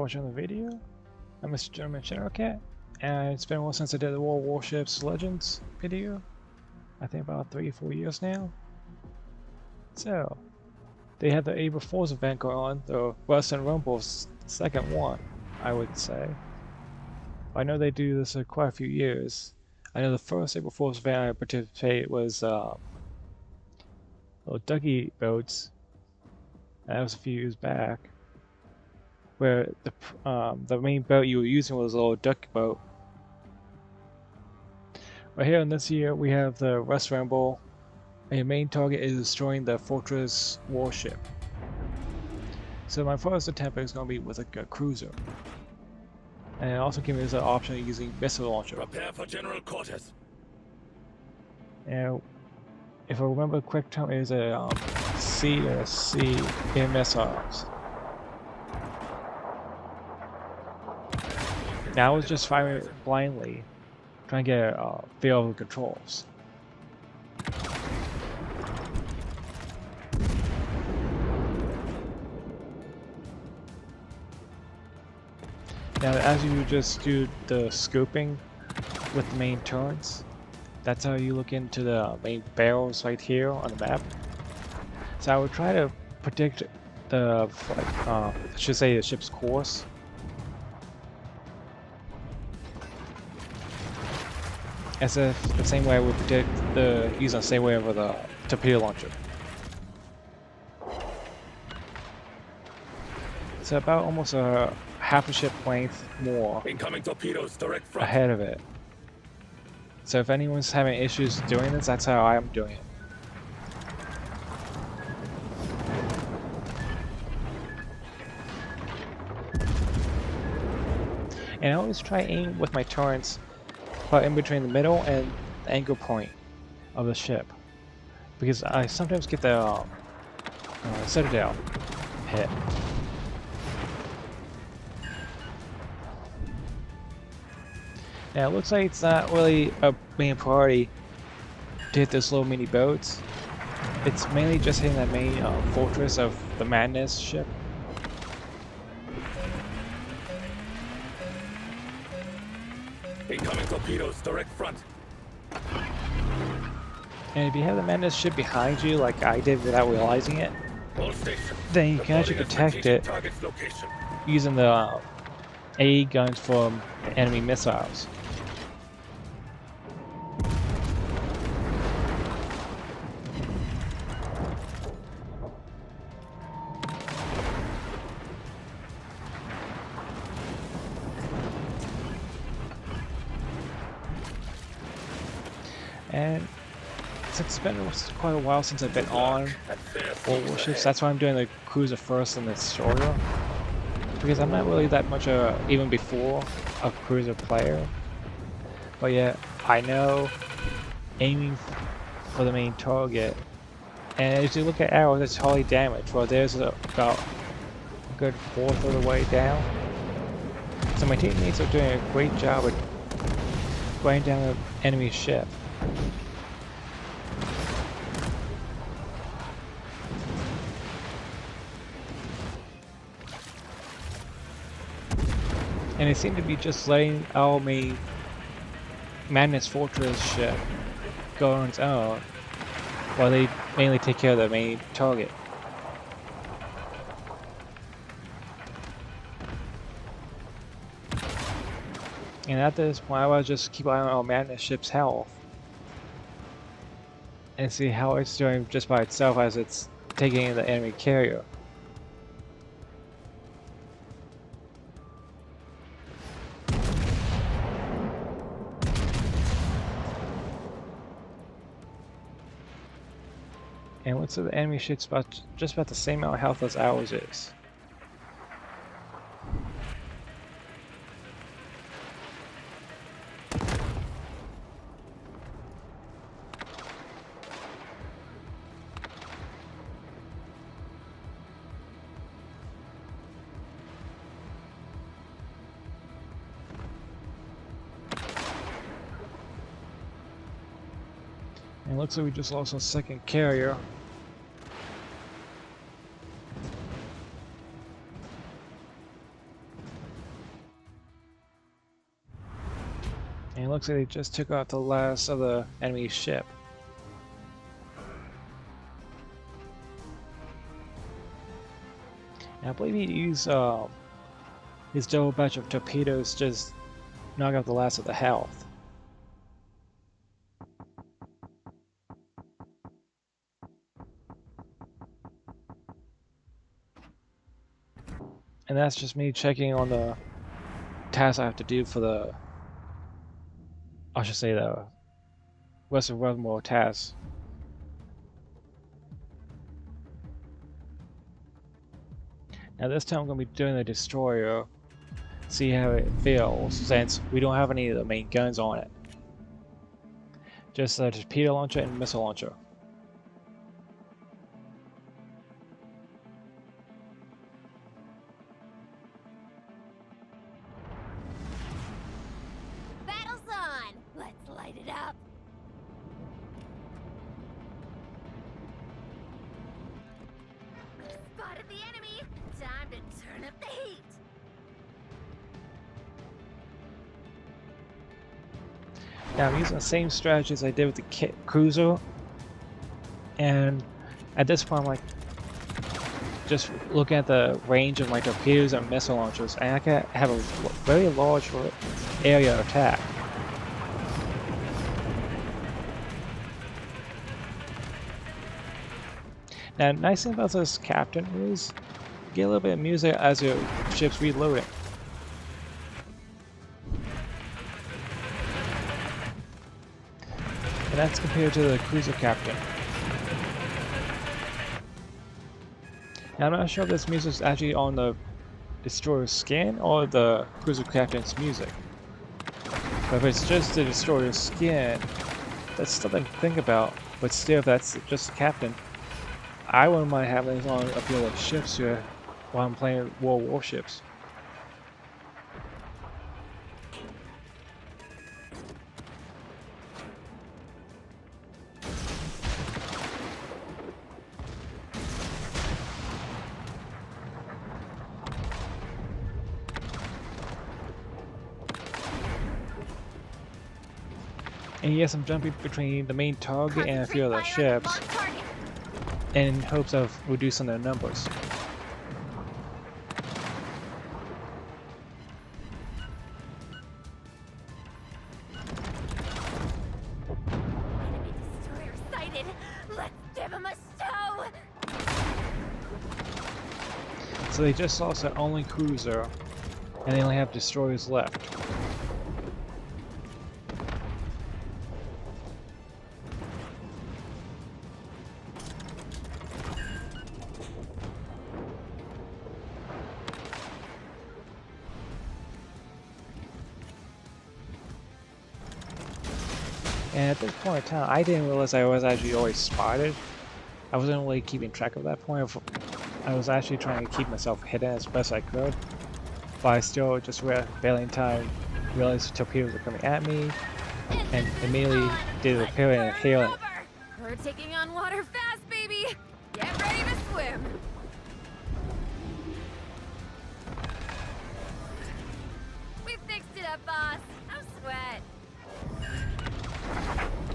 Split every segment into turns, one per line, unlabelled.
for watching the video. I'm Mr. Gentleman Cat, and it's been a while since I did the Warships Legends video. I think about 3 or 4 years now. So, they had the April Fool's event going on, the Western Rumble's second one, I would say. I know they do this quite a few years. I know the first April Fool's event I participated was little ducky boats, and that was a few years back, where the main boat you were using was a little duck boat. But here in this year we have the West Ramble, and your main target is destroying the Fortress warship. So my first attempt is going to be with a cruiser, and it also gives me the option of using missile launcher.
Prepare for general quarters.
And if I remember quick term, is a C or a C in missiles. Now I was just firing blindly, trying to get a feel of the controls. Now as you just do the scooping with the main turrets, that's how you look into the main barrels right here on the map. So I would try to predict the, I should say the ship's course. As if the same way I would predict using the same way over the torpedo launcher. So about almost a half a ship length more
Incoming torpedoes, direct front.
ahead of it. So if anyone's having issues doing this, that's how I'm doing it. And I always try aim with my turrets but in between the middle and the anchor point of the ship, because I sometimes get the citadel hit. Now it looks like it's not really a main priority to hit those little mini boats. It's mainly just hitting that main fortress of the Madness ship.
Incoming torpedoes, direct front.
And if you have the Madness ship behind you, like I did without realizing it,
All stations.
then you can actually protect it
Target's location.
using the AE guns from enemy missiles. And since it's been quite a while since I've been on Warships, that's why I'm doing the cruiser first and the destroyer. Because I'm not really that much even before a cruiser player. But yet, I know aiming for the main target. And as you look at arrows, it's hardly damage. Well, there's about a good fourth of the way down. So my teammates are doing a great job of going down the enemy ship. And they seem to be just letting our main Madness Fortress ship go on its own, while they mainly take care of the main target. And at this point, I will just keep an eye on our Madness ship's health and see how it's doing just by itself as it's taking in the enemy carrier. And it looks like the enemy ship's just about the same amount of health as ours is. And it looks like we just lost our second carrier. looks like they just took out the last of the enemy ship. And I believe he used his double batch of torpedoes just knock out the last of the health. And that's just me checking on the tasks I have to do for the, I should say, the West of Ruthermore tasks. Now this time I'm going to be doing the destroyer, see how it feels, since we don't have any of the main guns on it. Just a torpedo launcher and missile launcher.
Battle's on! Let's light it up! Spotted the enemy! Time to turn up the heat!
Now I'm using the same strategy as I did with the cruiser, and at this point I'm like just looking at the range of my torpedoes and missile launchers, and I can have a very large area of attack. Now, nice thing about this captain is you get a little bit of music as your ship's reloading. And that's compared to the cruiser captain. Now, I'm not sure if this music is actually on the destroyer's skin or the cruiser captain's music. But if it's just the destroyer's skin, that's something to think about. But still, if that's just the captain, I wouldn't mind having this on a few of the ships here while I'm playing Warships. And yes, I'm jumping between the main target and a few other ships in hopes of reducing their numbers.
Enemy destroyer sighted! Let's give him a show!
So they just lost their only cruiser, and they only have destroyers left. And at this point in time, I didn't realize I was actually always spotted. I wasn't really keeping track of that point. I was actually trying to keep myself hidden as best I could. But I still just barely in time realized torpedoes were coming at me, and immediately did a repair and hail it.
We're taking on water fast, baby! Get ready to swim! We fixed it up, boss! No sweat!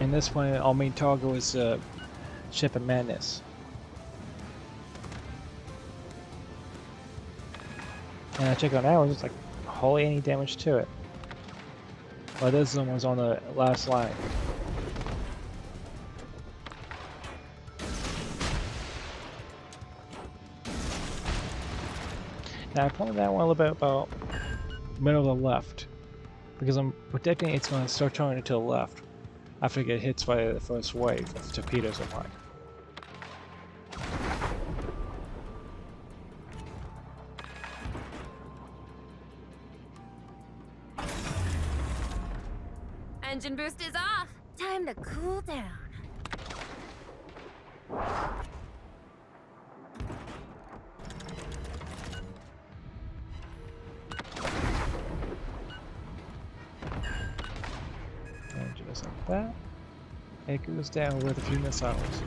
And this point, our main target was Ship of Madness. And I checked on that, it was just like hardly any damage to it. But this one was on the last line. Now I pointed that one a little bit about middle of the left, because I'm predicting it's going to start turning to the left after it gets hit by the first wave of torpedoes of mine.
Engine boost is off! Time to cool down.
And just like that, it goes down with a few missiles.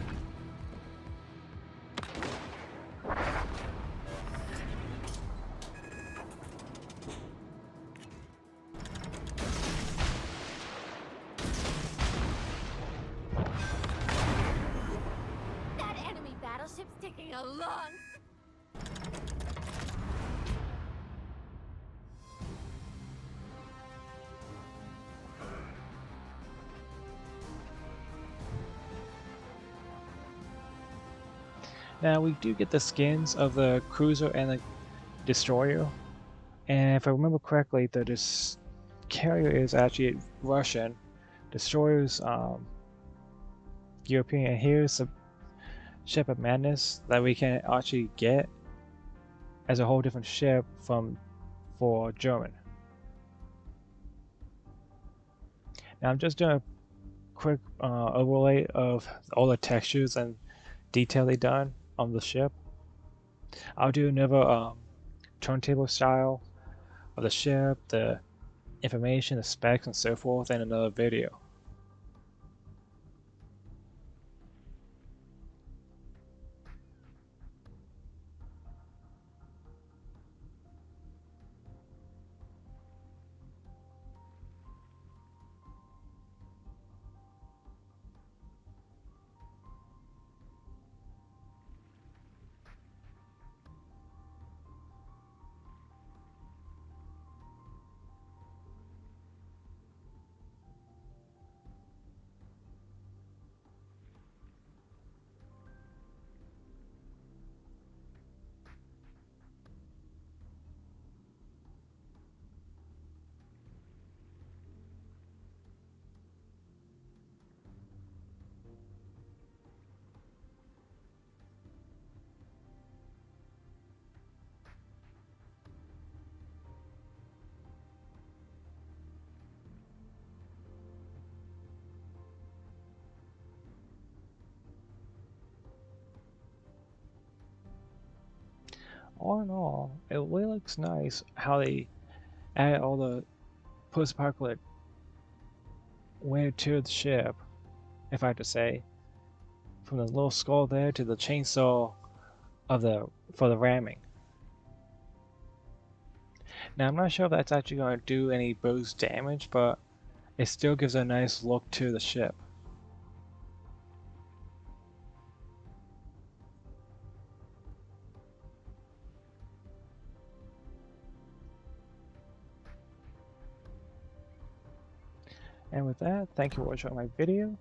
taking a long.
Now we do get the skins of the cruiser and the destroyer, and if I remember correctly, the carrier is actually Russian, destroyer's European, and here's the ship of madness that we can actually get as a whole different ship for German. Now I'm just doing a quick overlay of all the textures and detail they done on the ship. I'll do another turntable style of the ship, the information, the specs, and so forth in another video. All in all, it really looks nice how they added all the post-apocalyptic wear to the ship, if I have to say. From the little skull there to the chainsaw for the ramming. Now I'm not sure if that's actually going to do any boost damage, but it still gives a nice look to the ship. And with that, thank you for watching my video.